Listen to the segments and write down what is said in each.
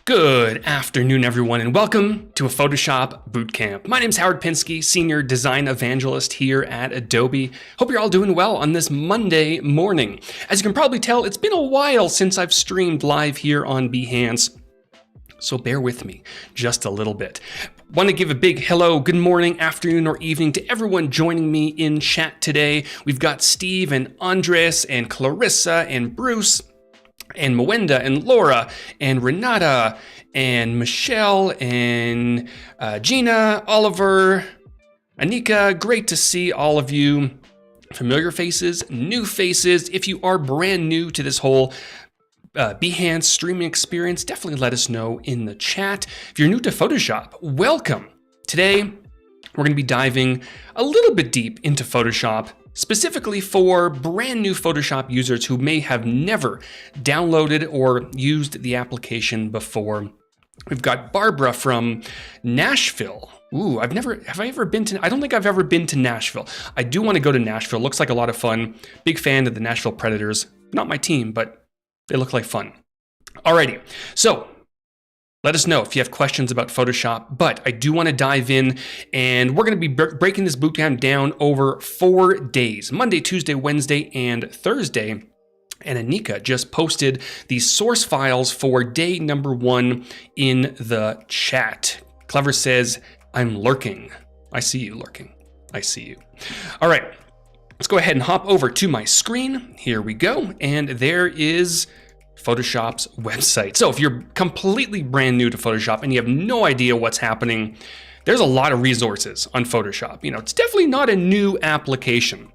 Good afternoon, everyone, and welcome to a Photoshop Bootcamp. My name's Howard Pinsky, Senior Design Evangelist here at Adobe. Hope you're all doing well on this Monday morning. As you can probably tell, it's been a while since I've streamed live here on Behance, so bear with me just a little bit. Want to give a big hello, good morning, afternoon, or evening to everyone joining me in chat today. We've got Steve and Andres and Clarissa and Bruce and Mwenda and Laura and Renata and Michelle and Gina, Oliver, Anika. Great to see all of you. Familiar faces, new faces. If you are brand new to this whole Behance streaming experience, definitely let us know in the chat. If you're new to Photoshop, welcome. Today, we're going to be diving a little bit deep into Photoshop, specifically for brand new Photoshop users who may have never downloaded or used the application before. We've got Barbara from Nashville. Ooh, have I ever been to, I don't think I've ever been to Nashville. I do want to go to Nashville. Looks like a lot of fun. Big fan of the Nashville Predators. Not my team, but they look like fun. Alrighty, so let us know if you have questions about Photoshop, but I do want to dive in, and we're going to be breaking this bootcamp down over 4 days, Monday, Tuesday, Wednesday, and Thursday. And Anika just posted the source files for day number 1 in the chat. Clever says, I'm lurking. I see you lurking. I see you. All right, let's go ahead and hop over to my screen. Here we go. And there is Photoshop's website. So if you're completely brand new to Photoshop and you have no idea what's happening, there's a lot of resources on Photoshop. You know, it's definitely not a new application.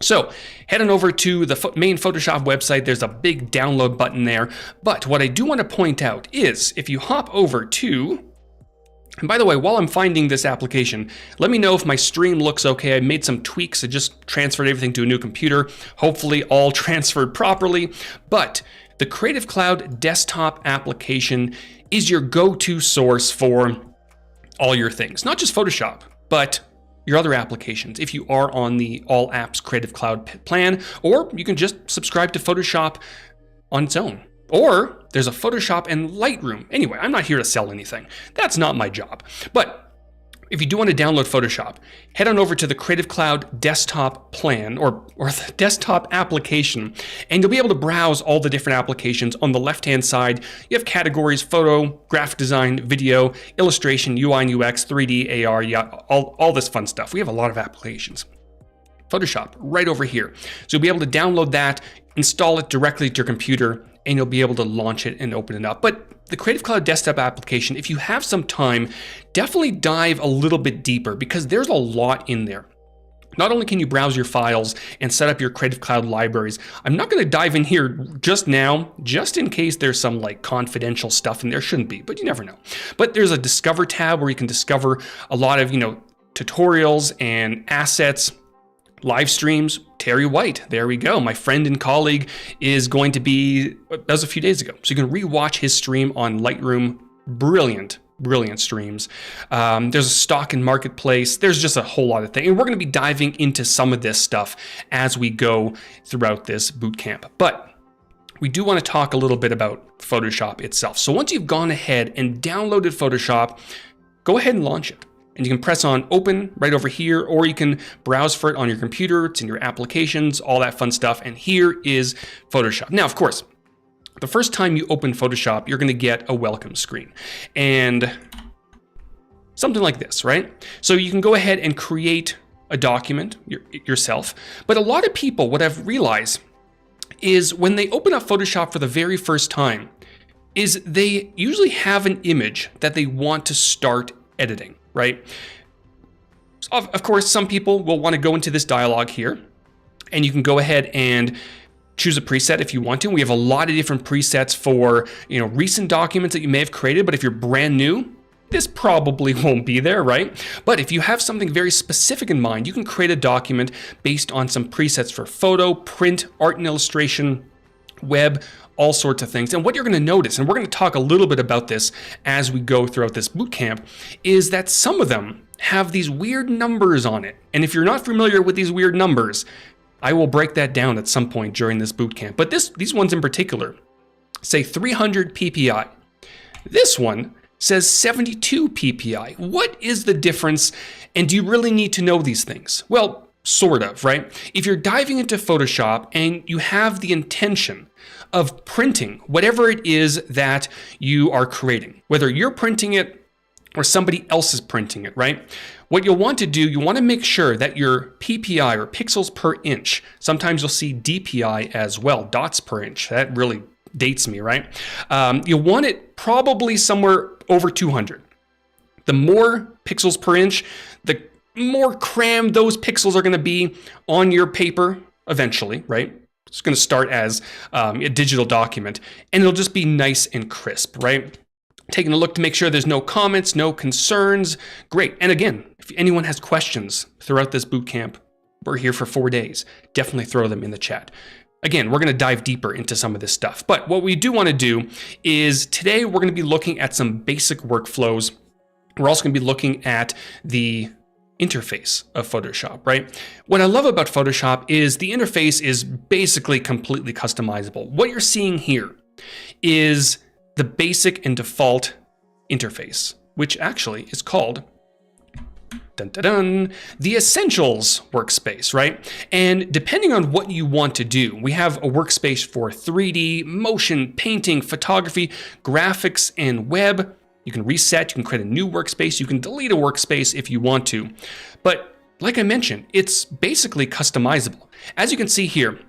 So head on over to the main Photoshop website. There's a big download button there. But what I do want to point out is if you hop over to, and by the way, while I'm finding this application, let me know if my stream looks okay. I made some tweaks. I just transferred everything to a new computer. Hopefully all transferred properly. But the Creative Cloud desktop application is your go-to source for all your things, not just Photoshop, but your other applications. If you are on the All Apps Creative Cloud plan, or you can just subscribe to Photoshop on its own. Or there's a Photoshop and Lightroom. Anyway, I'm not here to sell anything. That's not my job. But if you do want to download Photoshop, head on over to the Creative Cloud desktop plan or the desktop application, and you'll be able to browse all the different applications. On the left-hand side, you have categories: photo, graphic design, video, illustration, UI and UX, 3D, AR, yeah, all this fun stuff. We have a lot of applications. Photoshop right over here. So you'll be able to download that, install it directly to your computer, and you'll be able to launch it and open it up. But the Creative Cloud desktop application, if you have some time, definitely dive a little bit deeper because there's a lot in there. Not only can you browse your files and set up your Creative Cloud libraries, I'm not going to dive in here just now, just in case there's some like confidential stuff in there. Shouldn't be, but you never know. But there's a Discover tab where you can discover a lot of, tutorials and assets, live streams. Terry White, there we go. My friend and colleague is going to be, that was a few days ago. So you can rewatch his stream on Lightroom. Brilliant streams. There's a stock and marketplace. There's just a whole lot of things. And we're going to be diving into some of this stuff as we go throughout this bootcamp. But we do want to talk a little bit about Photoshop itself. So once you've gone ahead and downloaded Photoshop, go ahead and launch it. And you can press on open right over here, or you can browse for it on your computer. It's in your applications, all that fun stuff. And here is Photoshop. Now, of course, the first time you open Photoshop, you're going to get a welcome screen and something like this, right? So you can go ahead and create a document yourself. But a lot of people, what I've realized is when they open up Photoshop for the very first time, is they usually have an image that they want to start editing. Right? Of course, some people will want to go into this dialog here, and you can go ahead and choose a preset if you want to. We have a lot of different presets for recent documents that you may have created, but if you're brand new, this probably won't be there, right? But if you have something very specific in mind, you can create a document based on some presets for photo, print, art and illustration, web, all sorts of things. And what you're going to notice, and we're going to talk a little bit about this as we go throughout this bootcamp, is that some of them have these weird numbers on it. And if you're not familiar with these weird numbers, I will break that down at some point during this bootcamp. But these ones in particular say 300 PPI. This one says 72 ppi. What is the difference? And do you really need to know these things? Well, sort of, right? If you're diving into Photoshop and you have the intention of printing whatever it is that you are creating, whether you're printing it or somebody else is printing it, right? What you'll want to do, you want to make sure that your PPI or pixels per inch, sometimes you'll see DPI as well, dots per inch. That really dates me, right? You'll want it probably somewhere over 200. The more pixels per inch, the more crammed those pixels are going to be on your paper eventually, right? It's going to start as a digital document, and it'll just be nice and crisp, right? Taking a look to make sure there's no comments, no concerns. Great. And again, if anyone has questions throughout this bootcamp, we're here for 4 days. Definitely throw them in the chat. Again, we're going to dive deeper into some of this stuff. But what we do want to do is today we're going to be looking at some basic workflows. We're also going to be looking at the interface of Photoshop, right? What I love about Photoshop is the interface is basically completely customizable. What you're seeing here is the basic and default interface, which actually is called the Essentials workspace, right? And depending on what you want to do, we have a workspace for 3D, motion, painting, photography, graphics, and web. You can reset, you can create a new workspace, you can delete a workspace if you want to. But like I mentioned, it's basically customizable. As you can see here,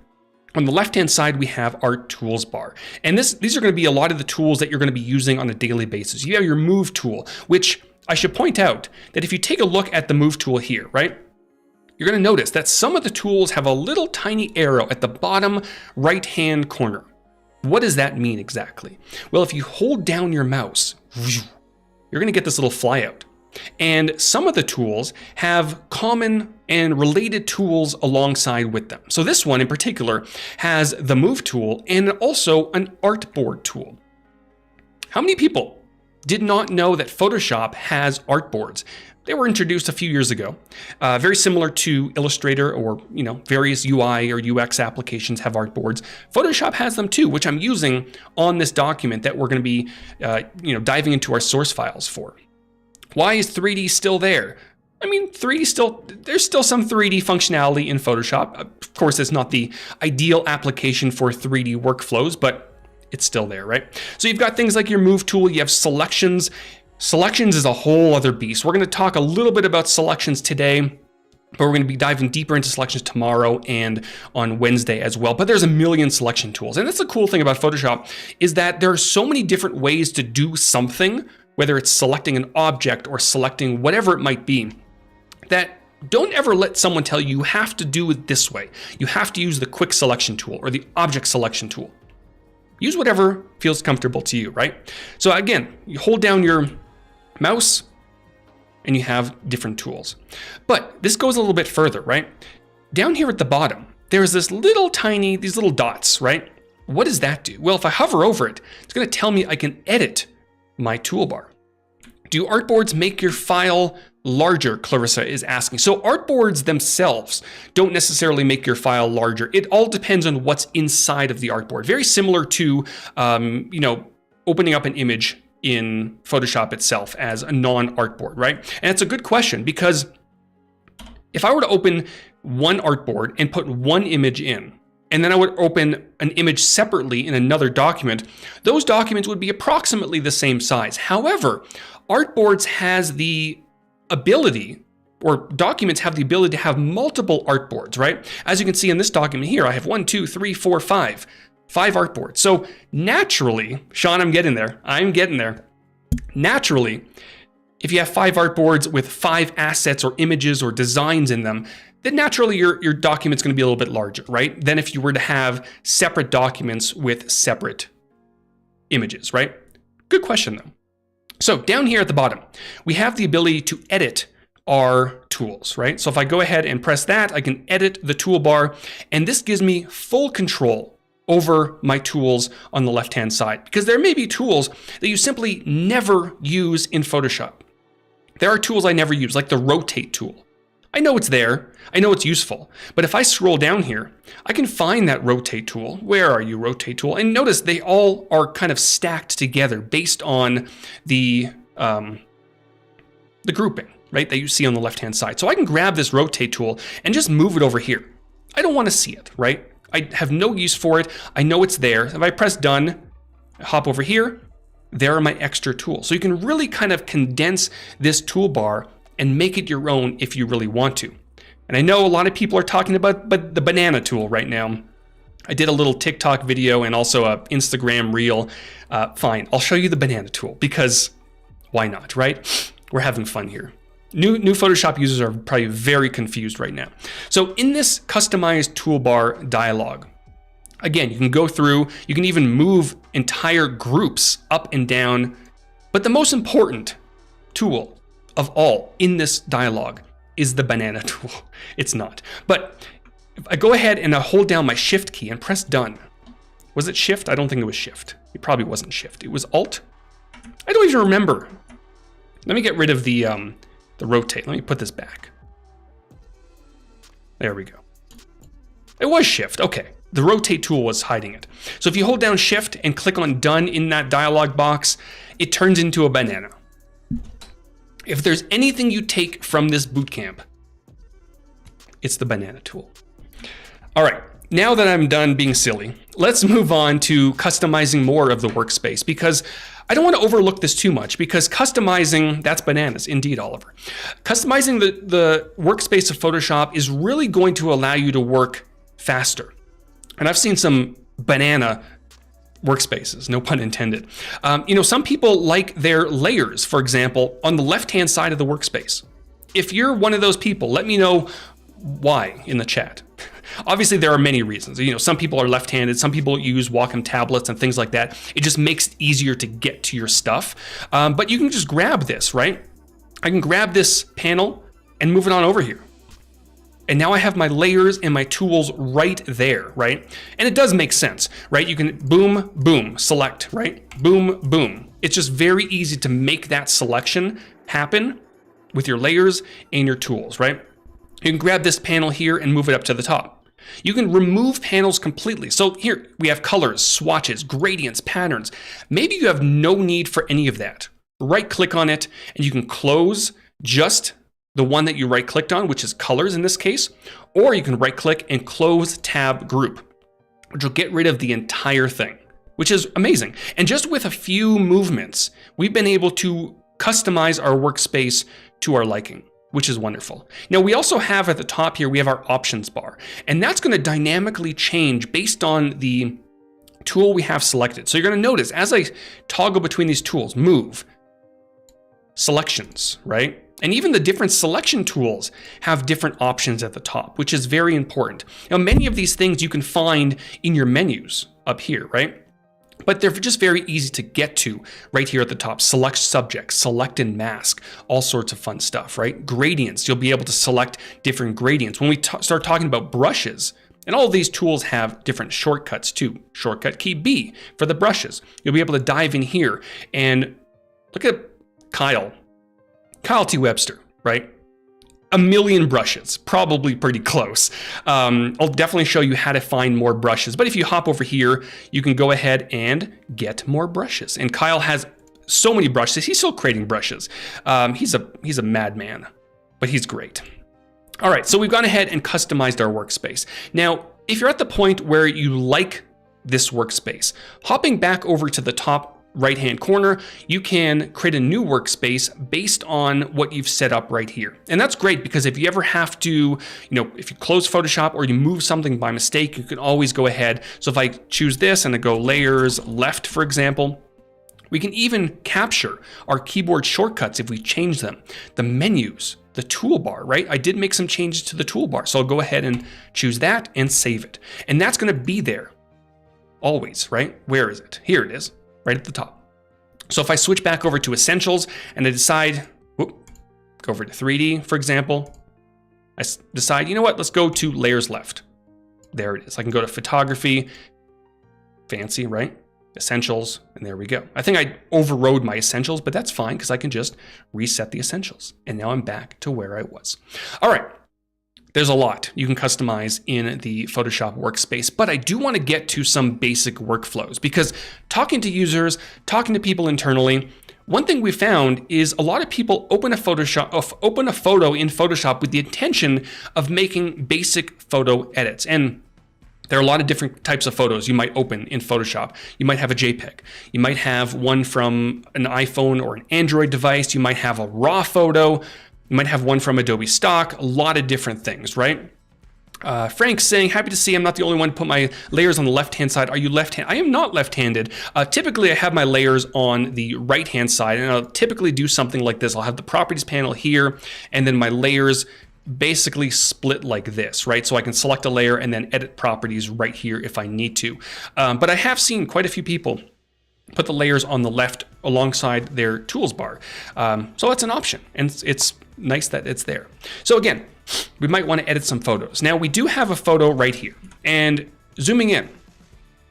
on the left-hand side, we have our tools bar. And these are going to be a lot of the tools that you're going to be using on a daily basis. You have your move tool, which I should point out that if you take a look at the move tool here, right, you're going to notice that some of the tools have a little tiny arrow at the bottom right-hand corner. What does that mean exactly? Well, if you hold down your mouse, you're going to get this little flyout. And some of the tools have common and related tools alongside with them. So this one in particular has the move tool and also an artboard tool. How many people did not know that Photoshop has artboards? They were introduced a few years ago. Very similar to Illustrator or various UI or UX applications have artboards. Photoshop has them too, which I'm using on this document that we're going to be diving into our source files for. Why is 3D still there? I mean, there's still some 3D functionality in Photoshop. Of course, it's not the ideal application for 3D workflows, but it's still there, right? So you've got things like your move tool, you have selections. Selections is a whole other beast. We're going to talk a little bit about selections today, but we're going to be diving deeper into selections tomorrow and on Wednesday as well. But there's a million selection tools. And that's the cool thing about Photoshop is that there are so many different ways to do something, whether it's selecting an object or selecting whatever it might be, that don't ever let someone tell you have to do it this way. You have to use the quick selection tool or the object selection tool. Use whatever feels comfortable to you, right? So again, you hold down your mouse and you have different tools. But this goes a little bit further, right? Down here at the bottom, there's these little dots, right? What does that do? Well, if I hover over it, it's going to tell me I can edit my toolbar. Do artboards make your file larger? Clarissa is asking. So artboards themselves don't necessarily make your file larger. It all depends on what's inside of the artboard. Very similar to, opening up an image in Photoshop itself as a non-artboard, right? And it's a good question because if I were to open one artboard and put one image in, and then I would open an image separately in another document, those documents would be approximately the same size. However, artboards has the ability, or documents have the ability to have multiple artboards, right? As you can see in this document here, I have 1, 2, 3, 4, 5 artboards. So naturally, Sean, I'm getting there. Naturally, if you have 5 artboards with 5 assets or images or designs in them, then naturally your document's going to be a little bit larger, right? Than if you were to have separate documents with separate images, right? Good question though. So down here at the bottom, we have the ability to edit our tools, right? So if I go ahead and press that, I can edit the toolbar, and this gives me full control over my tools on the left-hand side, because there may be tools that you simply never use in Photoshop. There are tools I never use, like the rotate tool. I know it's there. I know it's useful. But if I scroll down here, I can find that rotate tool. Where are you, rotate tool? And notice they all are kind of stacked together based on the grouping, right, that you see on the left-hand side. So I can grab this rotate tool and just move it over here. I don't want to see it, right? I have no use for it. I know it's there. If I press done, I hop over here, there are my extra tools. So you can really kind of condense this toolbar and make it your own if you really want to. And I know a lot of people are talking about the banana tool right now. I did a little TikTok video and also a Instagram reel. Fine, I'll show you the banana tool because why not, right? We're having fun here. New Photoshop users are probably very confused right now. So in this customized toolbar dialog, again, you can go through, you can even move entire groups up and down. But the most important tool of all in this dialog is the banana tool. It's not. But if I go ahead and I hold down my shift key and press done, was it shift? I don't think it was shift. It probably wasn't shift. It was alt. I don't even remember. Let me get rid of the rotate. Let me put this back. There we go. It was shift. Okay. The rotate tool was hiding it. So if you hold down shift and click on done in that dialog box, it turns into a banana. If there's anything you take from this bootcamp, it's the banana tool. All right. Now that I'm done being silly, let's move on to customizing more of the workspace because I don't want to overlook this too much because customizing, that's bananas, indeed, Oliver. Customizing the workspace of Photoshop is really going to allow you to work faster. And I've seen some banana workspaces, no pun intended. Some people like their layers, for example, on the left-hand side of the workspace. If you're one of those people, let me know why in the chat. Obviously, there are many reasons. Some people are left-handed, some people use Wacom tablets and things like that. It just makes it easier to get to your stuff. But you can just grab this, right? I can grab this panel and move it on over here. And now I have my layers and my tools right there, right? And it does make sense, right? You can boom, boom, select, right? Boom, boom. It's just very easy to make that selection happen with your layers and your tools, right? You can grab this panel here and move it up to the top. You can remove panels completely. So here we have colors, swatches, gradients, patterns. Maybe you have no need for any of that. Right click on it and you can close just the one that you right clicked on, which is colors in this case, or you can right click and close tab group, which will get rid of the entire thing, which is amazing. And just with a few movements, we've been able to customize our workspace to our liking, which is wonderful. Now we also have at the top here, we have our options bar, and that's going to dynamically change based on the tool we have selected. So you're going to notice as I toggle between these tools, move, selections, right? And even the different selection tools have different options at the top, which is very important. Now, many of these things you can find in your menus up here, right? But they're just very easy to get to right here at the top. Select subject, select and mask, all sorts of fun stuff, right? Gradients, you'll be able to select different gradients. When we start talking about brushes, and all of these tools have different shortcuts too. Shortcut key B for the brushes. You'll be able to dive in here and look at Kyle T. Webster, right? A million brushes, probably pretty close. I'll definitely show you how to find more brushes. But if you hop over here, you can go ahead and get more brushes. And Kyle has so many brushes. He's still creating brushes. He's a madman, but he's great. All right, so we've gone ahead and customized our workspace. Now, if you're at the point where you like this workspace, hopping back over to the top right-hand corner, you can create a new workspace based on what you've set up right here. And that's great because if you ever have to, if you close Photoshop or you move something by mistake, you can always go ahead. So if I choose this and I go layers left, for example, we can even capture our keyboard shortcuts if we change them. The menus, the toolbar, right? I did make some changes to the toolbar. So I'll go ahead and choose that and save it. And that's going to be there always, right? Where is it? Here it is. Right at the top. So if I switch back over to Essentials and I decide, go over to 3D, for example, I decide, let's go to Layers Left. There it is. I can go to Photography, fancy, right? Essentials, and there we go. I think I overrode my Essentials, but that's fine because I can just reset the Essentials. And now I'm back to where I was. All right. There's a lot you can customize in the Photoshop workspace, but I do want to get to some basic workflows because talking to users, talking to people internally, one thing we found is a lot of people open a photo in Photoshop with the intention of making basic photo edits. And there are a lot of different types of photos you might open in Photoshop. You might have a JPEG. You might have one from an iPhone or an Android device. You might have a RAW photo. You might have one from Adobe Stock. A lot of different things, right? Frank's saying, happy to see I'm not the only one to put my layers on the left-hand side. Are you left-handed? I am not left-handed. Typically, I have my layers on the right-hand side, and I'll typically do something like this. I'll have the properties panel here, and then my layers basically split like this, right? So I can select a layer and then edit properties right here if I need to. But I have seen quite a few people put the layers on the left alongside their tools bar. So that's an option, and it's nice that it's there. So again, we might want to edit some photos. Now we do have a photo right here, and zooming in,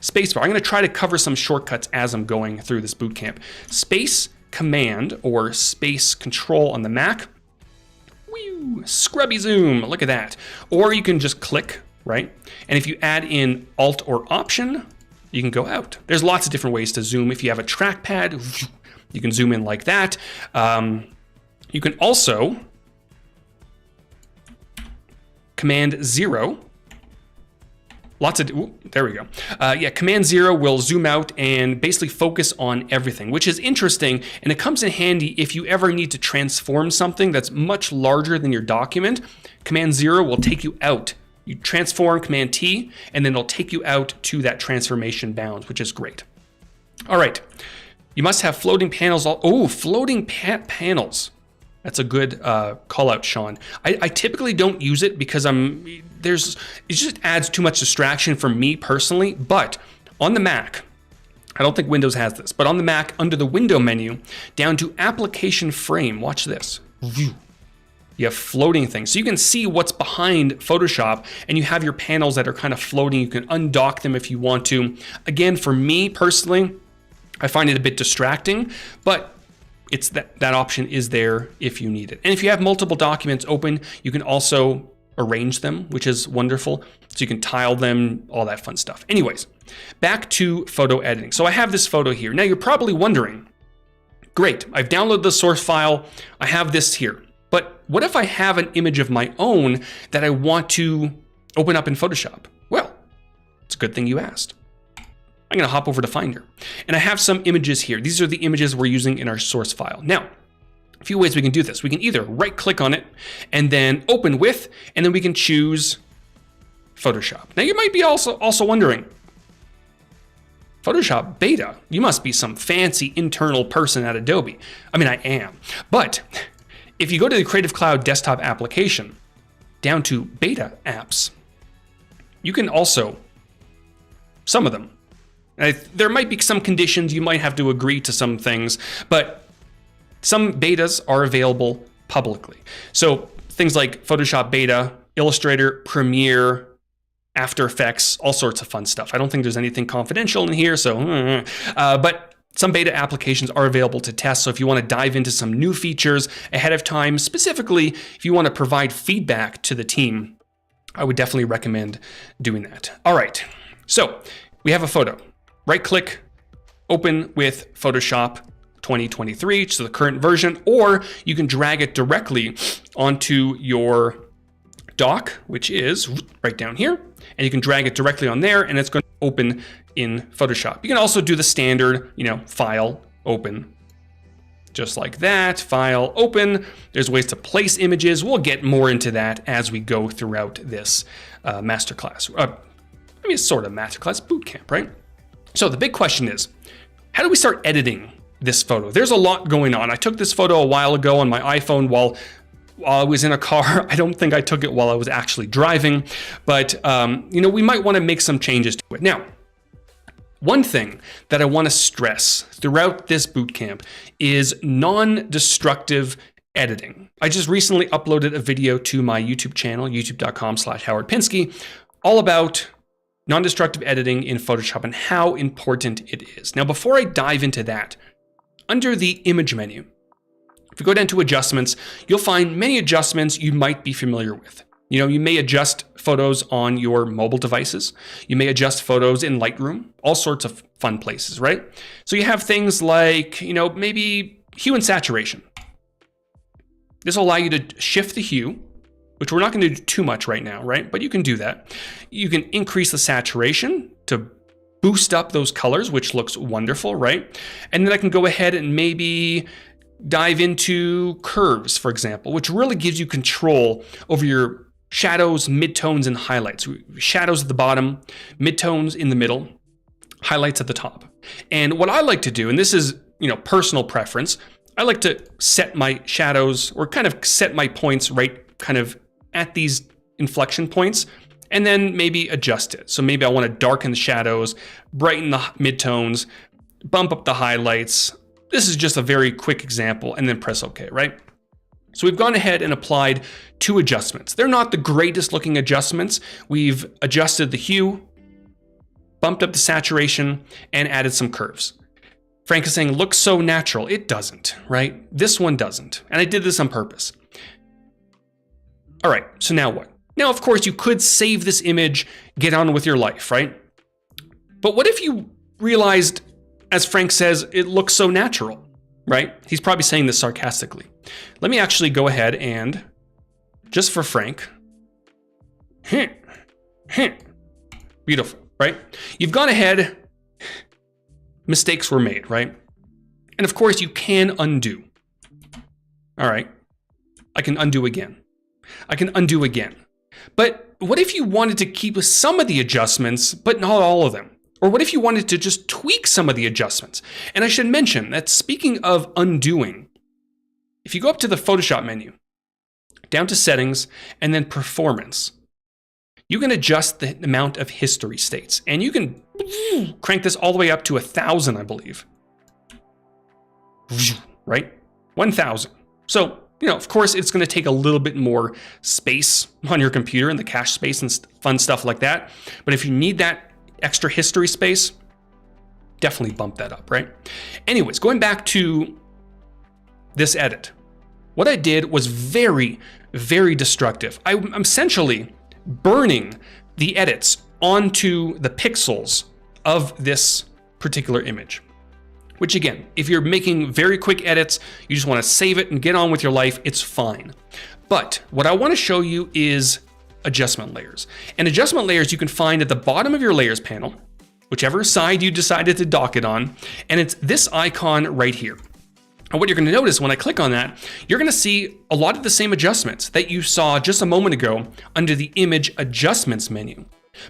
spacebar. I'm going to try to cover some shortcuts as I'm going through this bootcamp. Space Command or Space Control on the Mac. Whew, scrubby zoom, look at that. Or you can just click, right? And if you add in Alt or Option, you can go out. There's lots of different ways to zoom. If you have a trackpad, you can zoom in like that. You can also Command 0. There we go. Yeah, Command 0 will zoom out and basically focus on everything, which is interesting. And it comes in handy if you ever need to transform something that's much larger than your document. Command 0 will take you out. You transform Command T, and then it'll take you out to that transformation bounds, which is great. All right. You must have floating panels. Floating panels. That's a good call out, Sean. I typically don't use it because it just adds too much distraction for me personally. But on the Mac, I don't think Windows has this, but on the Mac, under the window menu, down to application frame, watch this. You have floating things. So you can see what's behind Photoshop, and you have your panels that are kind of floating. You can undock them if you want to. Again, for me personally, I find it a bit distracting, but it's that option is there if you need it. And if you have multiple documents open, you can also arrange them, which is wonderful. So you can tile them, all that fun stuff. Anyways, back to photo editing. So I have this photo here. Now you're probably wondering, great, I've downloaded the source file. I have this here. But what if I have an image of my own that I want to open up in Photoshop? Well, it's a good thing you asked. I'm going to hop over to Finder, and I have some images here. These are the images we're using in our source file. Now, a few ways we can do this. We can either right click on it and then open with, and then we can choose Photoshop. Now you might be also wondering, Photoshop beta, you must be some fancy internal person at Adobe. I mean, I am, but if you go to the Creative Cloud desktop application, down to beta apps, you can also, some of them, there might be some conditions, you might have to agree to some things, but some betas are available publicly. So things like Photoshop beta, Illustrator, Premiere, After Effects, all sorts of fun stuff. I don't think there's anything confidential in here, so, but some beta applications are available to test. So if you want to dive into some new features ahead of time, specifically if you want to provide feedback to the team, I would definitely recommend doing that. All right, so we have a photo. Right click, open with Photoshop 2023, so the current version, or you can drag it directly onto your doc, which is right down here, and you can drag it directly on there, and it's going to open in Photoshop. You can also do the standard, file, open, just like that, file, open. There's ways to place images. We'll get more into that as we go throughout this masterclass. It's sort of masterclass, bootcamp, right? So the big question is, how do we start editing this photo? There's a lot going on. I took this photo a while ago on my iPhone while I was in a car. I don't think I took it while I was actually driving, but we might want to make some changes to it. Now, one thing that I want to stress throughout this bootcamp is non-destructive editing. I just recently uploaded a video to my YouTube channel, youtube.com/Howard Pinsky, all about non-destructive editing in Photoshop and how important it is. Now, before I dive into that, under the image menu, if you go down to adjustments, you'll find many adjustments you might be familiar with. You know, you may adjust photos on your mobile devices. You may adjust photos in Lightroom, all sorts of fun places, right? So you have things like, you know, maybe hue and saturation. This will allow you to shift the hue, which we're not going to do too much right now, right? But you can do that. You can increase the saturation to boost up those colors, which looks wonderful, right? And then I can go ahead and maybe dive into curves, for example, which really gives you control over your shadows, midtones, and highlights. Shadows at the bottom, midtones in the middle, highlights at the top. And what I like to do, and this is, you know, personal preference, I like to set my shadows or kind of set my points right kind of at these inflection points and then maybe adjust it. So maybe I want to darken the shadows, brighten the midtones, bump up the highlights. This is just a very quick example, and then press OK, right? So we've gone ahead and applied 2 adjustments. They're not the greatest looking adjustments. We've adjusted the hue, bumped up the saturation, and added some curves. Frank is saying, looks so natural. It doesn't, right? This one doesn't. And I did this on purpose. All right, so now what? Now, of course, you could save this image, get on with your life, right? But what if you realized, as Frank says, it looks so natural, right? He's probably saying this sarcastically. Let me actually go ahead and, just for Frank, beautiful, right? You've gone ahead, mistakes were made, right? And of course you can undo. All right, I can undo again. I can undo again. But what if you wanted to keep some of the adjustments, but not all of them? Or what if you wanted to just tweak some of the adjustments? And I should mention that speaking of undoing, if you go up to the Photoshop menu, down to settings, and then performance, you can adjust the amount of history states. And you can crank this all the way up to 1,000, I believe. Right? 1,000. So, you know, of course, it's going to take a little bit more space on your computer and the cache space and fun stuff like that. But if you need that extra history space, definitely bump that up, right? Anyways, going back to this edit, what I did was very, very destructive. I'm essentially burning the edits onto the pixels of this particular image. Which again, if you're making very quick edits, you just want to save it and get on with your life, it's fine. But what I want to show you is adjustment layers. And adjustment layers you can find at the bottom of your layers panel, whichever side you decided to dock it on, and it's this icon right here. And what you're going to notice when I click on that, you're going to see a lot of the same adjustments that you saw just a moment ago under the image adjustments menu.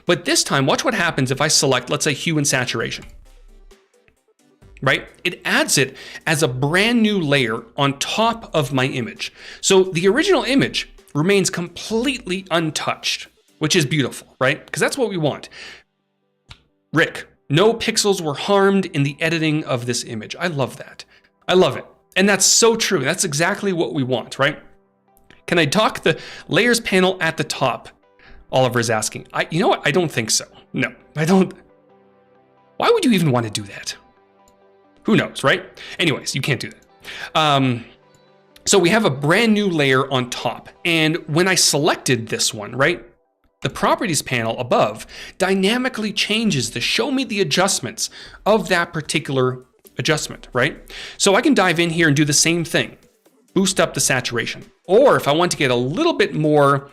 But this time, watch what happens if I select, let's say, hue and saturation. Right? It adds it as a brand new layer on top of my image. So the original image remains completely untouched, which is beautiful, right? Because that's what we want. Rick, no pixels were harmed in the editing of this image. I love that. I love it. And that's so true. That's exactly what we want, right? Can I dock the layers panel at the top? Oliver is asking. You know what? I don't think so. No, I don't. Why would you even want to do that? Who knows, right? Anyways, you can't do that. So we have a brand new layer on top. And when I selected this one, right, the properties panel above dynamically changes to show me the adjustments of that particular adjustment, right? So I can dive in here and do the same thing, boost up the saturation. Or if I want to get a little bit more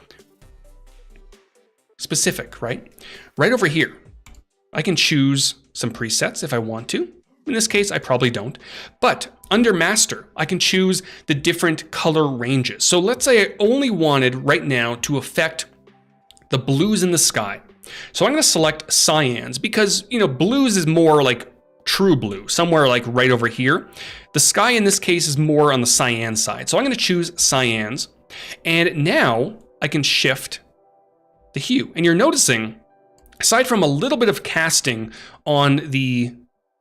specific, right? Right over here, I can choose some presets if I want to. In this case, I probably don't, but under master, I can choose the different color ranges. So let's say I only wanted right now to affect the blues in the sky. So I'm going to select cyans because, you know, blues is more like true blue, somewhere like right over here. The sky in this case is more on the cyan side. So I'm going to choose cyans. And now I can shift the hue. And you're noticing, aside from a little bit of casting on the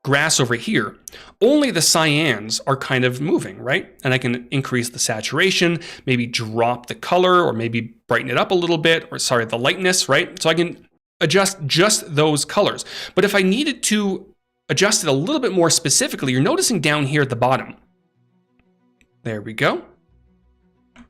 grass over here, only the cyans are kind of moving, right? And I can increase the saturation, maybe drop the color, or maybe brighten it up a little bit, or sorry, the lightness, right? So I can adjust just those colors. But if I needed to adjust it a little bit more specifically, you're noticing down here at the bottom. There we go.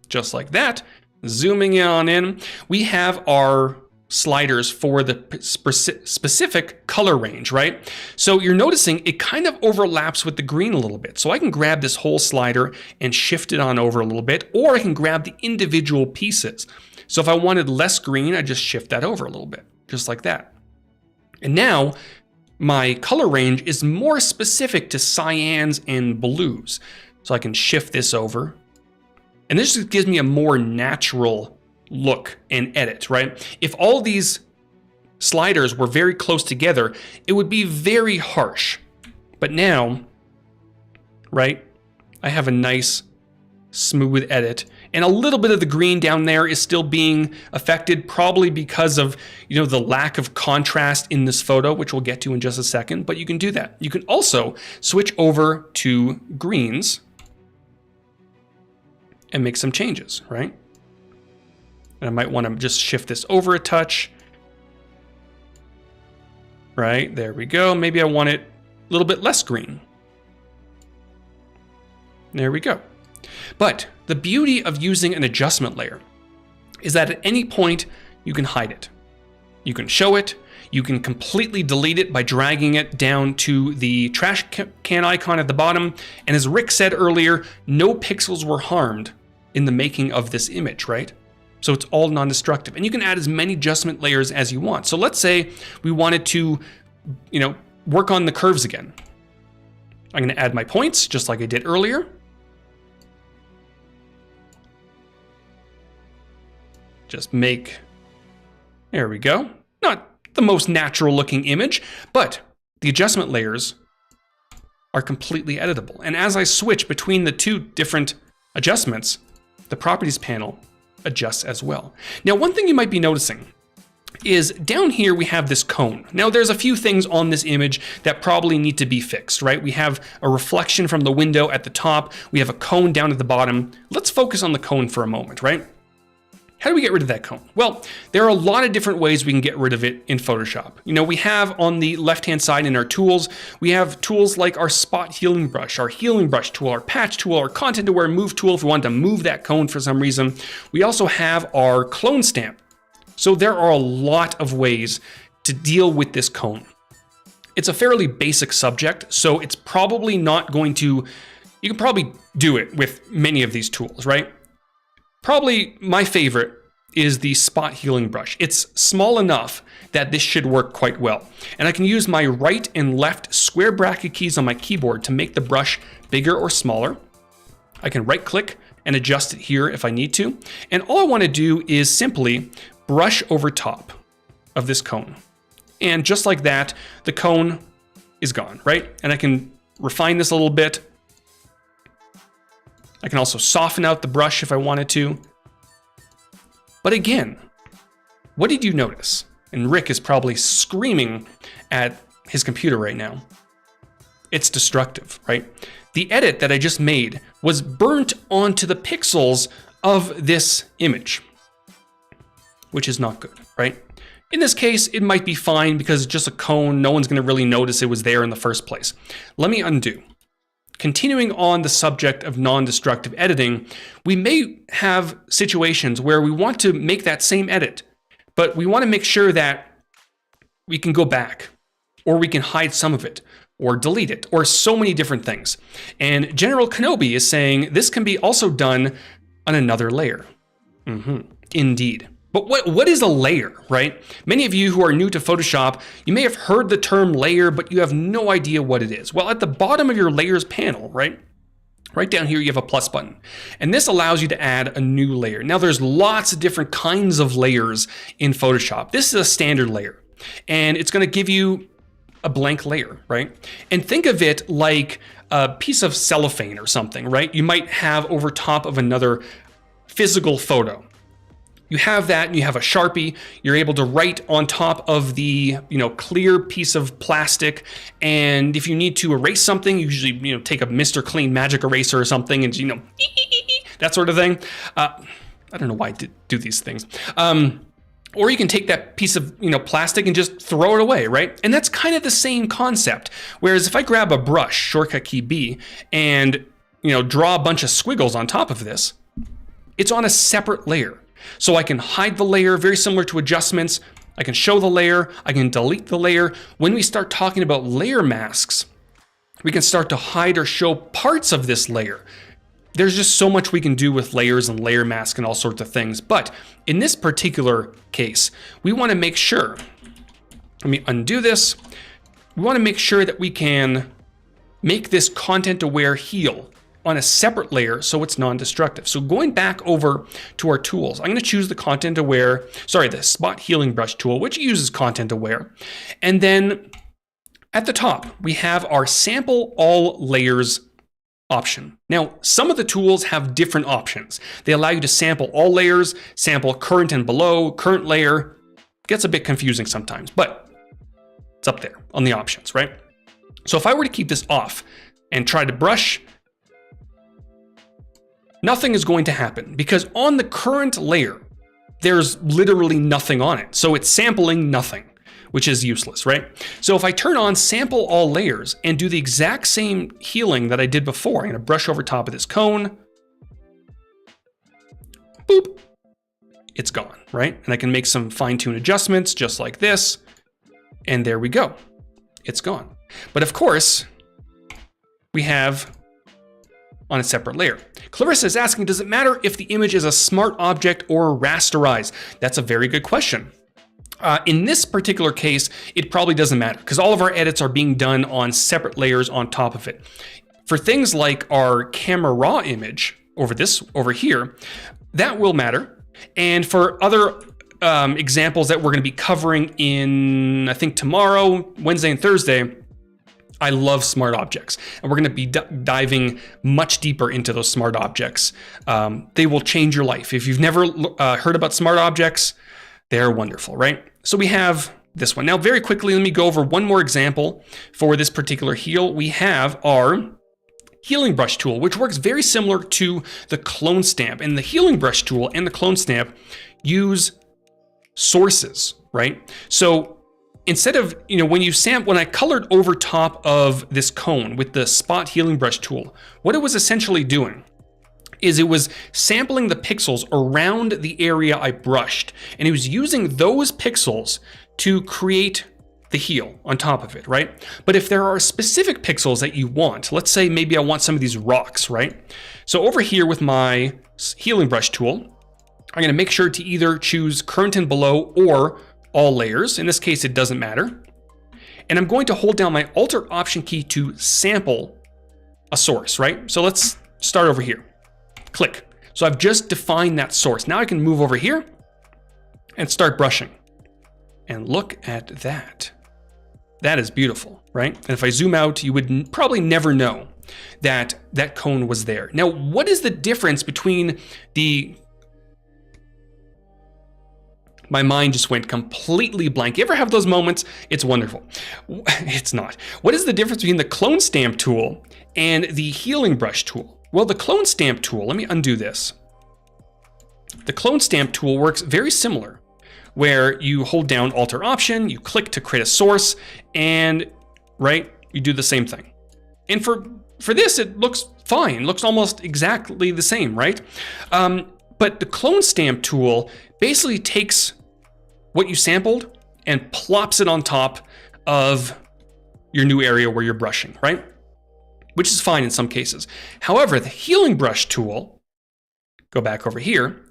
Just like that. zooming in, we have our sliders for the specific color range, right? So you're noticing it kind of overlaps with the green a little bit. So I can grab this whole slider and shift it on over a little bit, or I can grab the individual pieces. So if I wanted less green, I just shift that over a little bit, just like that. And now my color range is more specific to cyans and blues. So I can shift this over, and this just gives me a more natural look and edit, right? If all these sliders were very close together, it would be very harsh. But now, right, I have a nice smooth edit, and a little bit of the green down there is still being affected, probably because of, you know, the lack of contrast in this photo, which we'll get to in just a second, but you can do that. You can also switch over to greens and make some changes, right? And I might want to just shift this over a touch. Right, there we go. Maybe I want it a little bit less green. There we go. But the beauty of using an adjustment layer is that at any point you can hide it. You can show it. You can completely delete it by dragging it down to the trash can icon at the bottom. And as Rick said earlier, no pixels were harmed in the making of this image, right? So it's all non-destructive, and you can add as many adjustment layers as you want. So let's say we wanted to, you know, work on the curves again. I'm going to add my points just like I did earlier. Just make, there we go. Not the most natural looking image, but the adjustment layers are completely editable. And as I switch between the two different adjustments, the properties panel adjusts as well. Now, one thing you might be noticing is down here we have this cone. Now, there's a few things on this image that probably need to be fixed, right? We have a reflection from the window at the top. We have a cone down at the bottom. Let's focus on the cone for a moment, right? How do we get rid of that cone? Well, there are a lot of different ways we can get rid of it in Photoshop. You know, we have on the left-hand side in our tools, we have tools like our spot healing brush, our healing brush tool, our patch tool, our content aware move tool if we want to move that cone for some reason. We also have our clone stamp. So there are a lot of ways to deal with this cone. It's a fairly basic subject, so it's probably not going to, you can probably do it with many of these tools, right? Probably my favorite is the spot healing brush. It's small enough that this should work quite well. And I can use my right and left square bracket keys on my keyboard to make the brush bigger or smaller. I can right click and adjust it here if I need to. And all I want to do is simply brush over top of this cone. And just like that, the cone is gone, right? And I can refine this a little bit. I can also soften out the brush if I wanted to. But again, what did you notice? And Rick is probably screaming at his computer right now. It's destructive, right? The edit that I just made was burnt onto the pixels of this image, which is not good, right? In this case, it might be fine because it's just a cone. No one's going to really notice it was there in the first place. Let me undo. Continuing on the subject of non-destructive editing, we may have situations where we want to make that same edit, but we want to make sure that we can go back, or we can hide some of it, or delete it, or so many different things. And General Kenobi is saying this can be also done on another layer. Indeed. But what is a layer, right? Many of you who are new to Photoshop, you may have heard the term layer, but you have no idea what it is. Well, at the bottom of your layers panel, right down here, you have a plus button. And this allows you to add a new layer. Now, there's lots of different kinds of layers in Photoshop. This is a standard layer, and it's going to give you a blank layer, right? And think of it like a piece of cellophane or something, right? You might have over top of another physical photo. You have that, and you have a Sharpie. You're able to write on top of the, clear piece of plastic. And if you need to erase something, you usually, take a Mr. Clean magic eraser or something, and that sort of thing. I don't know why I do these things. Or you can take that piece of, plastic and just throw it away, right? And that's kind of the same concept. Whereas if I grab a brush, shortcut key B, and, draw a bunch of squiggles on top of this, it's on a separate layer. So I can hide the layer, very similar to adjustments. I can show the layer, I can delete the layer. When we start talking about layer masks, we can start to hide or show parts of this layer. There's just so much we can do with layers and layer mask and all sorts of things. But in this particular case, we want to make sure, let me undo this. We want to make sure that we can make this content aware heal on a separate layer so it's non-destructive. So going back over to our tools, I'm going to choose the the spot healing brush tool, which uses content aware. And then at the top, we have our sample all layers option. Now, some of the tools have different options. They allow you to sample all layers, sample current and below, current layer. Gets a bit confusing sometimes, but it's up there on the options, right? So if I were to keep this off and try to brush, nothing is going to happen because on the current layer, there's literally nothing on it. So it's sampling nothing, which is useless, right? So if I turn on sample all layers and do the exact same healing that I did before, I'm gonna brush over top of this cone, boop, it's gone, right? And I can make some fine-tune adjustments just like this, and there we go, it's gone. But of course, we have on a separate layer. Clarissa is asking, does it matter if the image is a smart object or rasterized? That's a very good question. In this particular case, it probably doesn't matter because all of our edits are being done on separate layers on top of it. For things like our camera raw image over here, that will matter. And for other examples that we're going to be covering in, I think tomorrow, Wednesday and Thursday, I love smart objects, and we're going to be diving much deeper into those smart objects. They will change your life. If you've never heard about smart objects, they're wonderful, right? So we have this one. Now, very quickly, let me go over one more example for this particular heal. We have our healing brush tool, which works very similar to the clone stamp. And the healing brush tool and the clone stamp use sources, right? So instead of, when I colored over top of this cone with the spot healing brush tool, what it was essentially doing is it was sampling the pixels around the area I brushed, and it was using those pixels to create the heal on top of it, right? But if there are specific pixels that you want, let's say maybe I want some of these rocks, right? So over here with my healing brush tool, I'm gonna make sure to either choose current and below or all layers. In this case, it doesn't matter. And I'm going to hold down my Alt Option key to sample a source, right? So let's start over here. Click. So I've just defined that source. Now I can move over here and start brushing. And look at that. That is beautiful, right? And if I zoom out, you would probably never know that that cone was there. Now, what is the difference between my mind just went completely blank. You ever have those moments? It's wonderful. It's not. What is the difference between the clone stamp tool and the healing brush tool? Well, the clone stamp tool, let me undo this. The clone stamp tool works very similar, where you hold down Alt Option, you click to create a source, and right, you do the same thing. And for this, it looks fine. It looks almost exactly the same, right? But the clone stamp tool basically takes what you sampled and plops it on top of your new area where you're brushing, right? Which is fine in some cases. However, the healing brush tool, go back over here,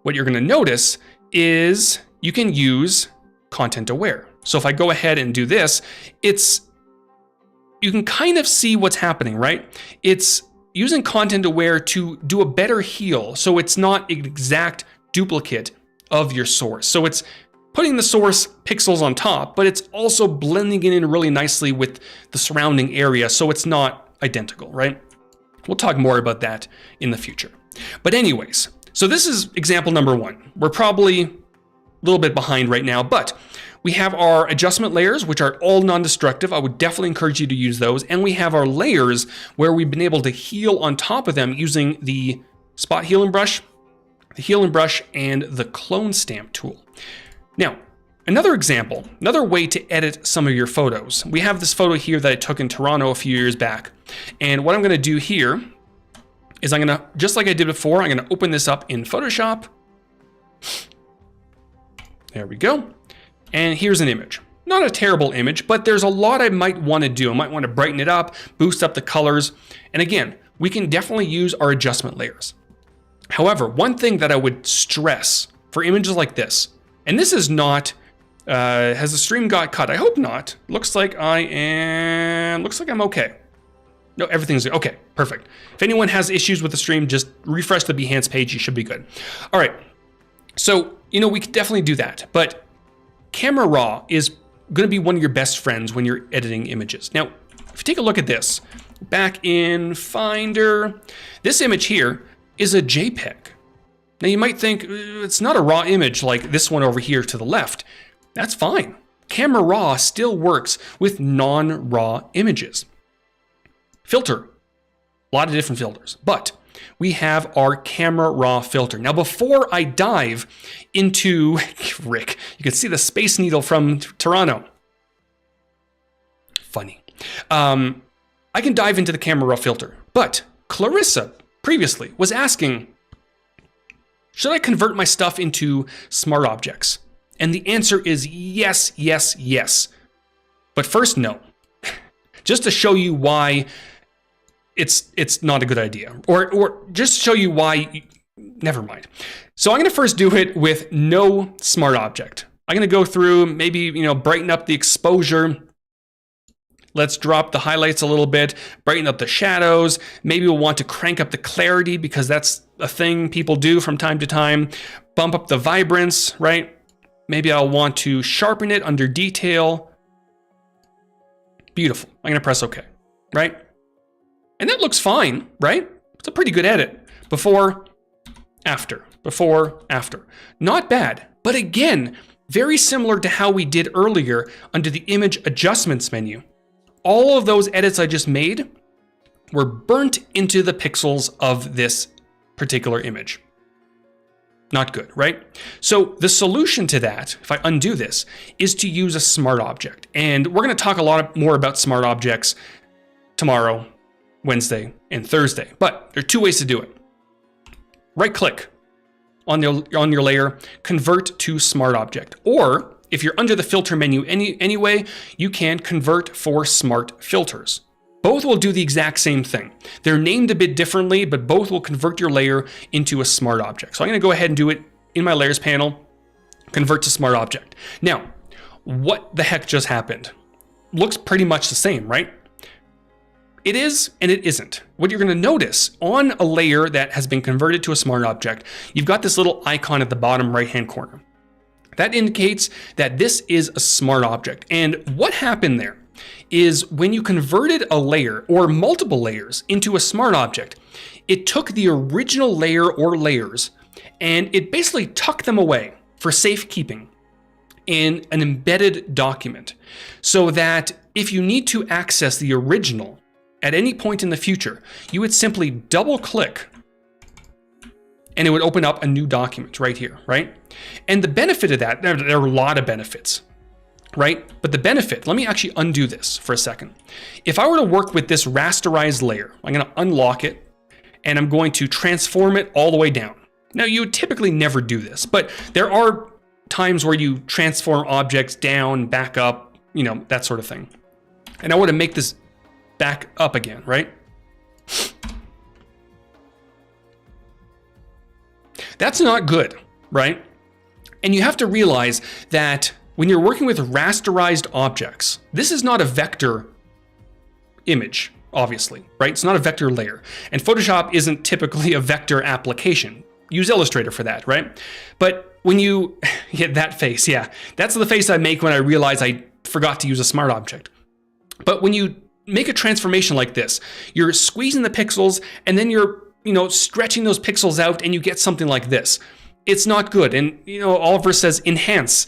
what you're gonna notice is you can use content aware. So if I go ahead and do this, you can kind of see what's happening, right? It's using content aware to do a better heal. So it's not an exact duplicate of your source. So it's putting the source pixels on top, but it's also blending it in really nicely with the surrounding area. So it's not identical, right? We'll talk more about that in the future. But anyways, so this is example number one. We're probably a little bit behind right now, but we have our adjustment layers, which are all non-destructive. I would definitely encourage you to use those. And we have our layers where we've been able to heal on top of them using the spot healing brush, the healing brush, and the clone stamp tool. Now, another example, another way to edit some of your photos. We have this photo here that I took in Toronto a few years back. And what I'm gonna do here is just like I did before, I'm gonna open this up in Photoshop. There we go. And here's an image. Not a terrible image, but there's a lot I might want to do. I might want to brighten it up, boost up the colors. And again, we can definitely use our adjustment layers. However, one thing that I would stress for images like this, and this is not, has the stream got cut? I hope not. Looks like I'm okay. No, everything's okay, perfect. If anyone has issues with the stream, just refresh the Behance page, you should be good. All right, so, we could definitely do that, but Camera Raw is gonna be one of your best friends when you're editing images. Now, if you take a look at this, back in Finder, this image here is a JPEG. Now you might think it's not a raw image like this one over here to the left. That's fine. Camera Raw still works with non-raw images. Filter, a lot of different filters, but we have our Camera Raw filter. Now, before I dive into Rick, you can see the Space Needle from Toronto. Funny. I can dive into the Camera Raw filter, but Clarissa previously was asking, should I convert my stuff into smart objects? And the answer is yes, yes, yes. But first, no. Just to show you why it's not a good idea, or just to show you why, never mind. So I'm gonna first do it with no smart object. I'm gonna go through, maybe, brighten up the exposure. Let's drop the highlights a little bit, brighten up the shadows. Maybe we'll want to crank up the clarity because that's a thing people do from time to time. Bump up the vibrance, right? Maybe I'll want to sharpen it under detail. Beautiful. I'm gonna press OK, right? And that looks fine, right? It's a pretty good edit. Before, after, before, after. Not bad, but again, very similar to how we did earlier under the image adjustments menu. All of those edits I just made were burnt into the pixels of this particular image. Not good, right? So the solution to that, if I undo this, is to use a smart object. And we're gonna talk a lot more about smart objects tomorrow, Wednesday, and Thursday. But there are two ways to do it. Right click on your layer, convert to smart object. Or if you're under the filter menu anyway, you can convert for smart filters. Both will do the exact same thing. They're named a bit differently, but both will convert your layer into a smart object. So I'm gonna go ahead and do it in my layers panel, convert to smart object. Now, what the heck just happened? Looks pretty much the same, right? It is and it isn't. What you're gonna notice on a layer that has been converted to a smart object, you've got this little icon at the bottom right-hand corner. That indicates that this is a smart object. And what happened there is when you converted a layer or multiple layers into a smart object, it took the original layer or layers and it basically tucked them away for safekeeping in an embedded document so that if you need to access the original at any point in the future, you would simply double click and it would open up a new document right here, right? And the benefit of that, there are a lot of benefits, right? But the benefit, let me actually undo this for a second. If I were to work with this rasterized layer, I'm gonna unlock it and I'm going to transform it all the way down. Now you would typically never do this, but there are times where you transform objects down, back up, that sort of thing. And I want to make this back up again, right? That's not good, right? And you have to realize that when you're working with rasterized objects, this is not a vector image, obviously, right? It's not a vector layer. And Photoshop isn't typically a vector application. Use Illustrator for that, right? But when you get that face, yeah, that's the face I make when I realize I forgot to use a smart object. But when you make a transformation like this, you're squeezing the pixels and then you're stretching those pixels out and you get something like this. It's not good. And, Oliver says enhance.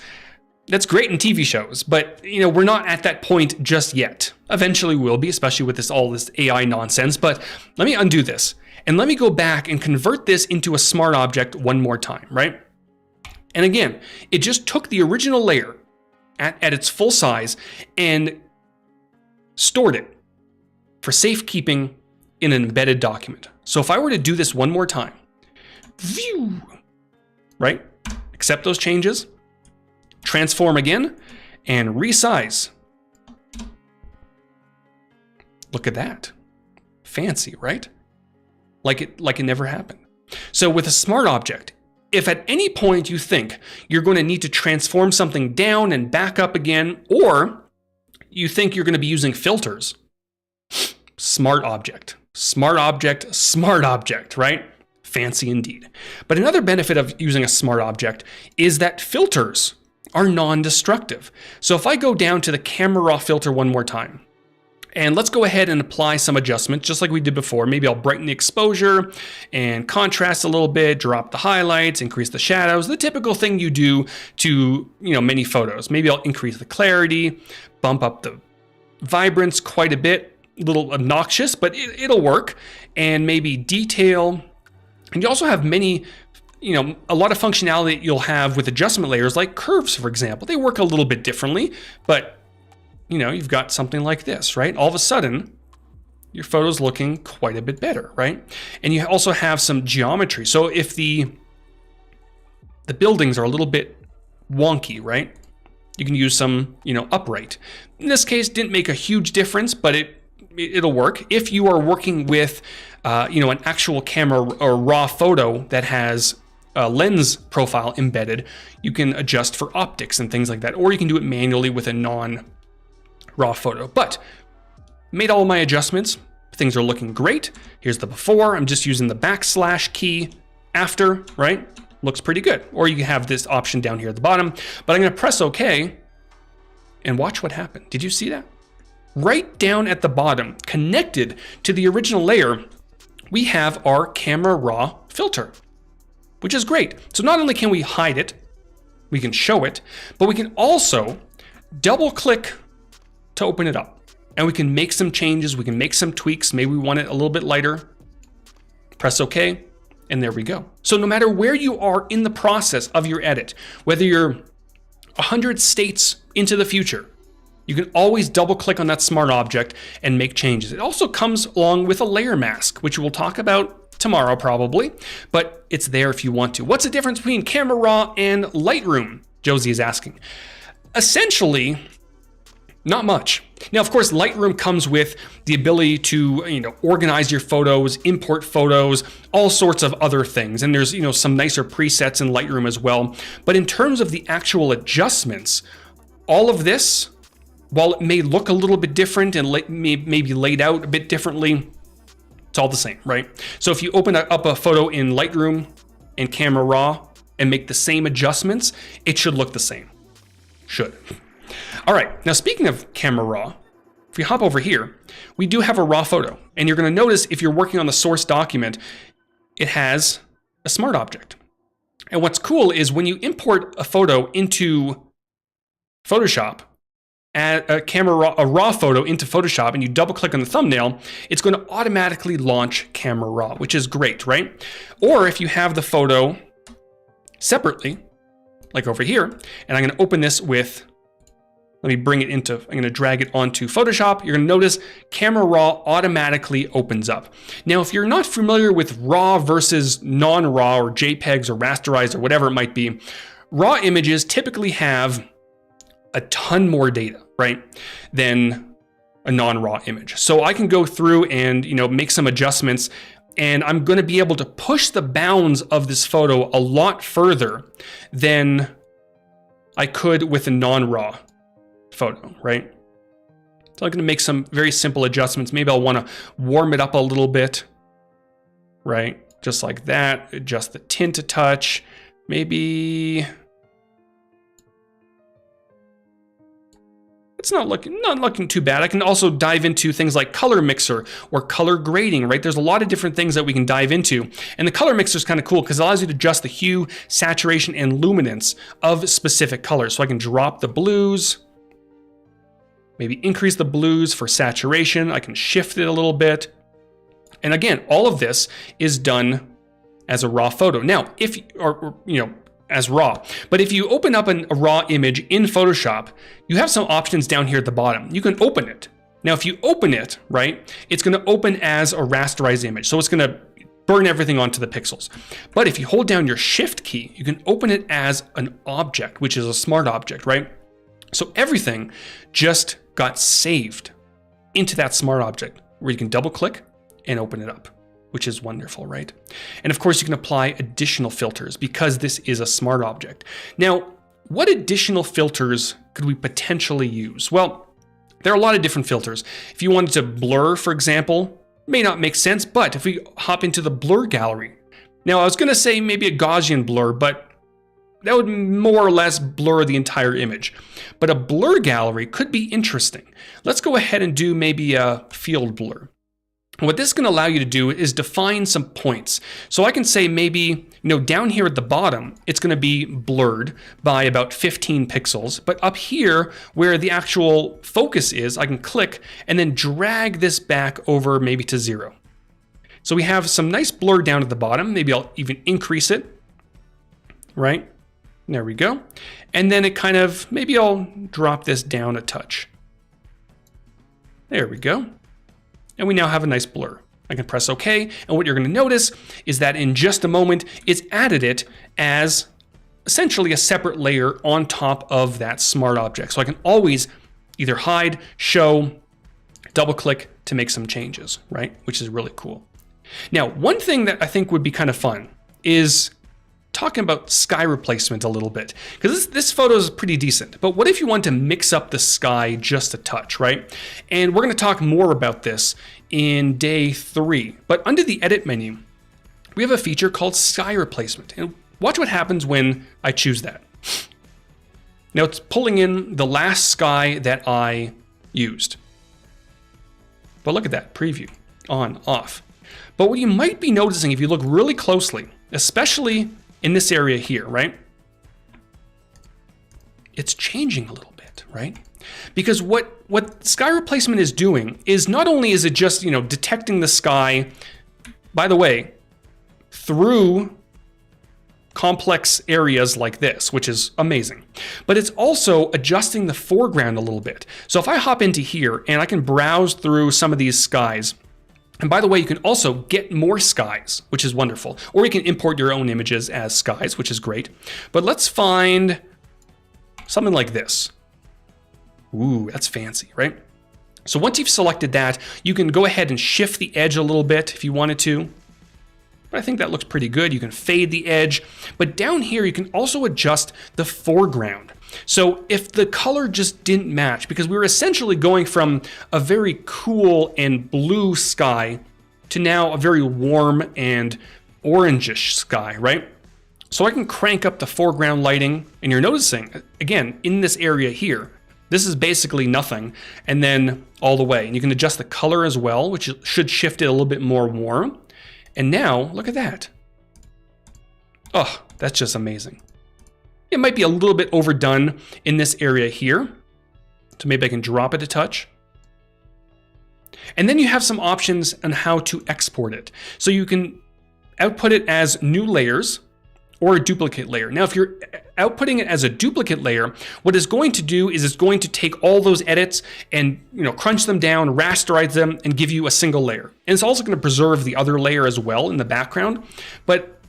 That's great in TV shows, but, we're not at that point just yet. Eventually we'll be, especially with all this AI nonsense. But let me undo this and let me go back and convert this into a smart object one more time, right? And again, it just took the original layer at its full size and stored it for safekeeping in an embedded document. So if I were to do this one more time, view, right? accept those changes, transform again, and resize. Look at that. Fancy, right? Like it never happened. So with a smart object, if at any point you think you're going to need to transform something down and back up again, or you think you're going to be using filters, smart object, smart object, smart object, right? Fancy indeed. But another benefit of using a smart object is that filters are non-destructive. So if I go down to the camera raw filter one more time, and let's go ahead and apply some adjustments just like we did before. Maybe I'll brighten the exposure and contrast a little bit, drop the highlights, increase the shadows, the typical thing you do to, many photos. Maybe I'll increase the clarity, bump up the vibrance quite a bit, a little obnoxious, but it'll work. And maybe detail. And you also have many, a lot of functionality that you'll have with adjustment layers like curves, for example. They work a little bit differently, but you've got something like this, right? All of a sudden, your photo's looking quite a bit better, right? And you also have some geometry. So if the buildings are a little bit wonky, right? You can use some, upright. In this case, didn't make a huge difference, but it'll work. If you are working with, an actual camera or raw photo that has a lens profile embedded, you can adjust for optics and things like that, or you can do it manually with a non-raw photo. But made all of my adjustments. Things are looking great. Here's the before. I'm just using the backslash key after, right? Looks pretty good. Or you can have this option down here at the bottom, but I'm going to press OK and watch what happened. Did you see that? Right down at the bottom, connected to the original layer, we have our camera raw filter, which is great. So not only can we hide it, we can show it, but we can also double click to open it up. And we can make some changes, we can make some tweaks. Maybe we want it a little bit lighter. Press OK, and there we go. So no matter where you are in the process of your edit, whether you're 100 states into the future, you can always double click on that smart object and make changes. It also comes along with a layer mask, which we'll talk about tomorrow probably, but it's there if you want to. What's the difference between Camera Raw and Lightroom? Josie is asking. Essentially, not much. Now, of course, Lightroom comes with the ability to, organize your photos, import photos, all sorts of other things. And there's, some nicer presets in Lightroom as well. But in terms of the actual adjustments, all of this, while it may look a little bit different and maybe laid out a bit differently, it's all the same, right? So if you open up a photo in Lightroom and Camera Raw and make the same adjustments, it should look the same. Should. All right, now speaking of Camera Raw, if we hop over here, we do have a raw photo. And you're going to notice if you're working on the source document, it has a smart object. And what's cool is when you import a photo into Photoshop, add a raw photo into Photoshop, and you double click on the thumbnail, it's going to automatically launch Camera Raw, which is great, right? Or if you have the photo separately, like over here, and I'm going to open this with, let me bring it into, I'm going to drag it onto Photoshop. You're going to notice Camera Raw automatically opens up. Now, if you're not familiar with RAW versus non-RAW or JPEGs or rasterized or whatever it might be, RAW images typically have a ton more data, right, than a non-RAW image. So I can go through and, make some adjustments, and I'm going to be able to push the bounds of this photo a lot further than I could with a non-RAW photo, right? So I'm going to make some very simple adjustments. Maybe I'll want to warm it up a little bit, right? Just like that. Adjust the tint a touch. Maybe it's not looking too bad. I can also dive into things like color mixer or color grading, right? There's a lot of different things that we can dive into. And the color mixer is kind of cool because it allows you to adjust the hue, saturation, and luminance of specific colors. So I can drop the blues, maybe increase the blues for saturation. I can shift it a little bit. And again, all of this is done as a raw photo. Now, as raw. But if you open up a raw image in Photoshop, you have some options down here at the bottom. You can open it. Now, if you open it, right, it's going to open as a rasterized image. So it's going to burn everything onto the pixels. But if you hold down your Shift key, you can open it as an object, which is a smart object, right? So everything just got saved into that smart object where you can double click and open it up, which is wonderful, right? And of course you can apply additional filters because this is a smart object. Now, what additional filters could we potentially use? Well, there are a lot of different filters. If you wanted to blur, for example, may not make sense, but if we hop into the blur gallery. Now I was gonna say maybe a Gaussian blur, but that would more or less blur the entire image. But a blur gallery could be interesting. Let's go ahead and do maybe a field blur. What this is going to allow you to do is define some points. So I can say maybe, down here at the bottom, it's going to be blurred by about 15 pixels. But up here, where the actual focus is, I can click and then drag this back over maybe to 0. So we have some nice blur down at the bottom. Maybe I'll even increase it, right? There we go. And then it kind of, maybe I'll drop this down a touch. There we go. And we now have a nice blur. I can press OK, and what you're going to notice is that in just a moment, it's added it as essentially a separate layer on top of that smart object. So I can always either hide, show, double click to make some changes, right? Which is really cool. Now, one thing that I think would be kind of fun is talking about sky replacement a little bit, because this photo is pretty decent, but what if you want to mix up the sky just a touch, right? And we're going to talk more about this in day 3, but under the edit menu, we have a feature called sky replacement, and watch what happens when I choose that. Now it's pulling in the last sky that I used. But look at that, preview, on, off. But what you might be noticing if you look really closely, especially in this area here, right? It's changing a little bit, right? Because what sky replacement is doing is not only is it just, detecting the sky, by the way, through complex areas like this, which is amazing, but it's also adjusting the foreground a little bit. So if I hop into here and I can browse through some of these skies, and by the way, you can also get more skies, which is wonderful. Or you can import your own images as skies, which is great. But let's find something like this. Ooh, that's fancy, right? So once you've selected that, you can go ahead and shift the edge a little bit if you wanted to. But I think that looks pretty good. You can fade the edge. But down here, you can also adjust the foreground. So if the color just didn't match, because we were essentially going from a very cool and blue sky to now a very warm and orangish sky, right? So I can crank up the foreground lighting, and you're noticing, again, in this area here, this is basically nothing, and then all the way. And you can adjust the color as well, which should shift it a little bit more warm. And now, look at that. Oh, that's just amazing. It might be a little bit overdone in this area here. So maybe I can drop it a touch. And then you have some options on how to export it. So you can output it as new layers or a duplicate layer. Now, if you're outputting it as a duplicate layer, what it's going to do is it's going to take all those edits and crunch them down, rasterize them, and give you a single layer. And it's also going to preserve the other layer as well in the background. But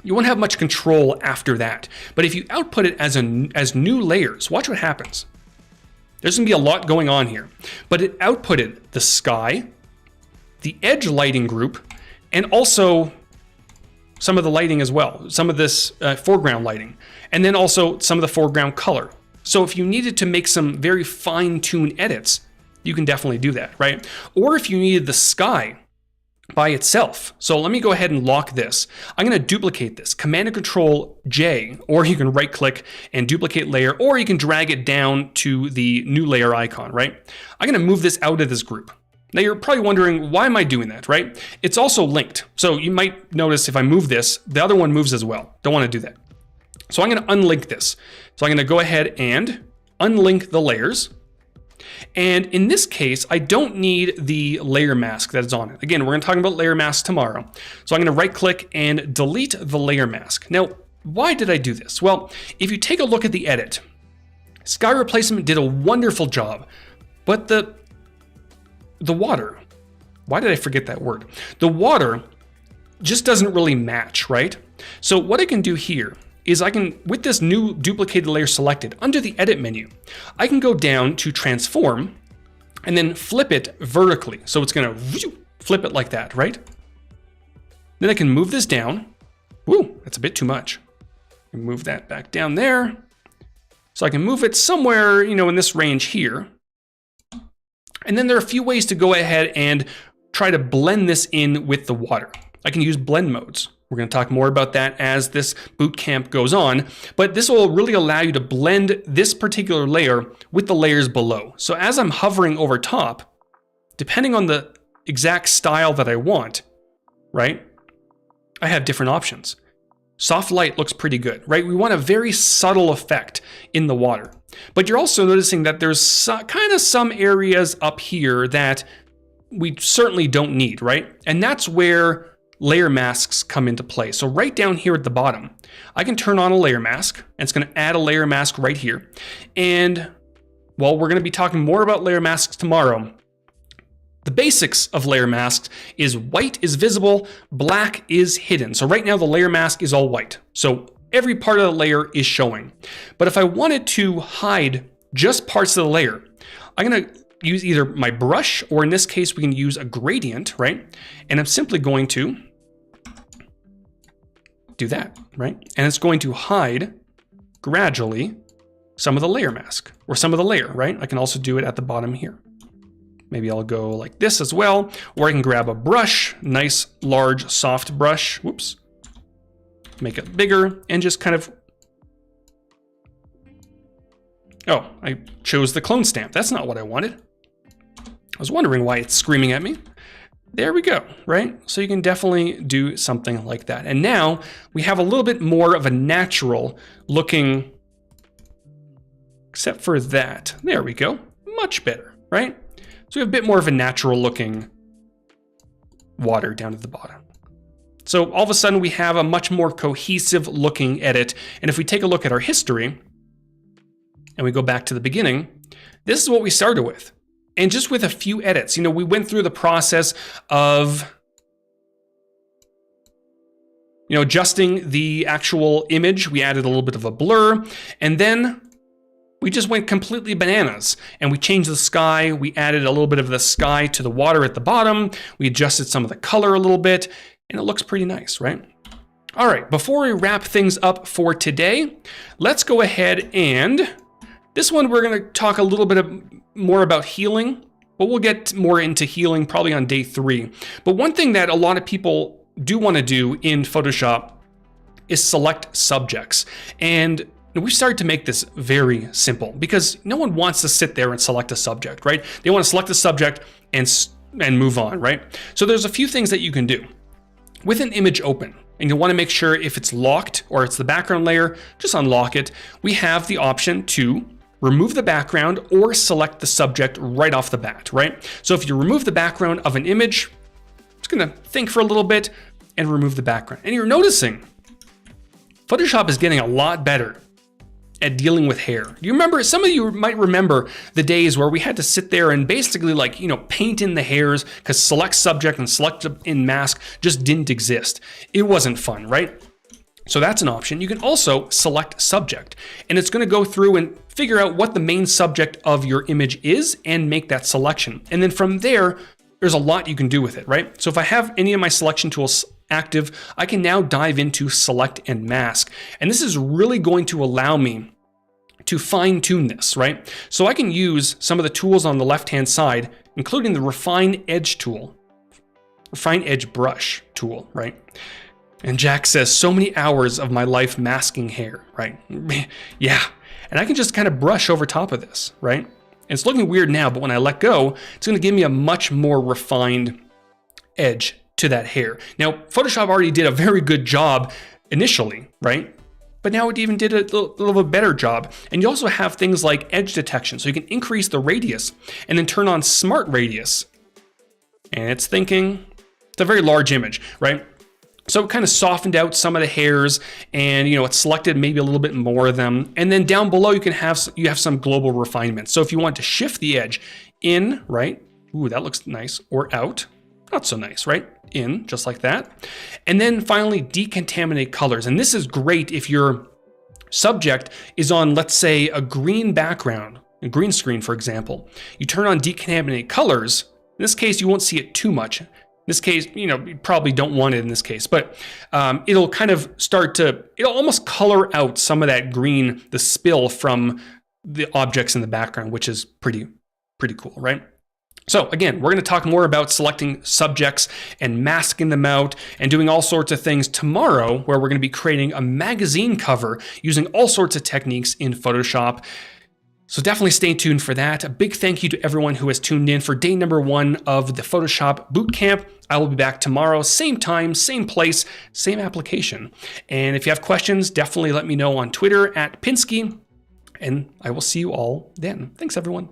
you won't have much control after that. But if you output it as new layers, watch what happens. There's going to be a lot going on here. But it outputted the sky, the edge lighting group, and also some of the lighting as well, some of this foreground lighting, and then also some of the foreground color. So if you needed to make some very fine-tuned edits, you can definitely do that, right? Or if you needed the sky by itself. So let me go ahead and lock this. I'm going to duplicate this, Command and Control J, or you can right click and duplicate layer, or you can drag it down to the new layer icon, right? I'm going to move this out of this group. Now you're probably wondering, why am I doing that, right? It's also linked. So you might notice if I move this, the other one moves as well. Don't want to do that. So I'm going to unlink this. So I'm going to go ahead and unlink the layers. And in this case, I don't need the layer mask that is on it. Again, we're going to talk about layer masks tomorrow. So I'm going to right click and delete the layer mask. Now, why did I do this? Well, if you take a look at the edit, sky replacement did a wonderful job, but the water, why did I forget that word? The water just doesn't really match, right? So what I can do here is I can, with this new duplicated layer selected, under the edit menu, I can go down to transform and then flip it vertically. So it's gonna flip it like that, right? Then I can move this down. Woo, that's a bit too much. Move that back down there. So I can move it somewhere, you know, in this range here. And then there are a few ways to go ahead and try to blend this in with the water. I can use blend modes. We're going to talk more about that as this bootcamp goes on, but this will really allow you to blend this particular layer with the layers below. So as I'm hovering over top, depending on the exact style that I want, right, I have different options. Soft light looks pretty good, right? We want a very subtle effect in the water, but you're also noticing that there's kind of some areas up here that we certainly don't need, right? And that's where layer masks come into play. So right down here at the bottom, I can turn on a layer mask, and it's going to add a layer mask right here. And well, we're going to be talking more about layer masks tomorrow. The basics of layer masks is white is visible, black is hidden. So right now the layer mask is all white. So every part of the layer is showing. But if I wanted to hide just parts of the layer, I'm going to use either my brush, or in this case, we can use a gradient, right? And I'm simply going to do that, right? And it's going to hide gradually some of the layer mask, or some of the layer, right? I can also do it at the bottom here. Maybe I'll go like this as well, or I can grab a brush, nice, large, soft brush, whoops, make it bigger, and just kind of, oh, I chose the clone stamp. That's not what I wanted. I was wondering why it's screaming at me. There we go, right? So you can definitely do something like that. And now we have a little bit more of a natural looking, except for that. There we go, much better, right? So we have a bit more of a natural looking water down at the bottom. So all of a sudden we have a much more cohesive looking edit. And if we take a look at our history and we go back to the beginning, this is what we started with. And just with a few edits, you know, we went through the process of, you know, adjusting the actual image. We added a little bit of a blur, and then we just went completely bananas and we changed the sky. We added a little bit of the sky to the water at the bottom. We adjusted some of the color a little bit, and it looks pretty nice, right? All right, before we wrap things up for today, let's go ahead and this one, we're going to talk a little bit more about healing, but we'll get more into healing probably on day 3. But one thing that a lot of people do want to do in Photoshop is select subjects. And we've started to make this very simple because no one wants to sit there and select a subject, right? They want to select a subject and move on, right? So there's a few things that you can do. With an image open, and you'll want to make sure if it's locked or it's the background layer, just unlock it. We have the option to remove the background or select the subject right off the bat, right? So if you remove the background of an image, it's going to think for a little bit and remove the background. And you're noticing Photoshop is getting a lot better at dealing with hair. You remember, some of you might remember the days where we had to sit there and basically like, you know, paint in the hairs because select subject and select in mask just didn't exist. It wasn't fun, right? So that's an option. You can also select subject, and it's going to go through and figure out what the main subject of your image is and make that selection. And then from there, there's a lot you can do with it, right? So if I have any of my selection tools active, I can now dive into select and mask. And this is really going to allow me to fine tune this, right? So I can use some of the tools on the left-hand side, including the refine edge tool, refine edge brush tool, right? And Jack says, so many hours of my life masking hair, right? Yeah. And I can just kind of brush over top of this, right? And it's looking weird now, but when I let go, it's going to give me a much more refined edge to that hair. Now, Photoshop already did a very good job initially, right? But now it even did a little bit better job. And you also have things like edge detection. So you can increase the radius and then turn on smart radius. And it's thinking, it's a very large image, right? So it kind of softened out some of the hairs, and you know, it selected maybe a little bit more of them. And then down below, you have some global refinement. So if you want to shift the edge in, right? Ooh, that looks nice. Or out, not so nice, right? in, just like that. And then finally, decontaminate colors. And this is great if your subject is on, let's say, a green background, a green screen, for example. You turn on decontaminate colors. In this case, you won't see it too much. In this case, you probably don't want it in this case, but it'll kind of it'll almost color out some of that green, the spill from the objects in the background, which is pretty cool, right? So again, we're going to talk more about selecting subjects and masking them out and doing all sorts of things tomorrow, where we're going to be creating a magazine cover using all sorts of techniques in Photoshop. So definitely stay tuned for that. A big thank you to everyone who has tuned in for day number 1 of the Photoshop Bootcamp. I will be back tomorrow, same time, same place, same application. And if you have questions, definitely let me know on Twitter @Pinsky, and I will see you all then. Thanks, everyone.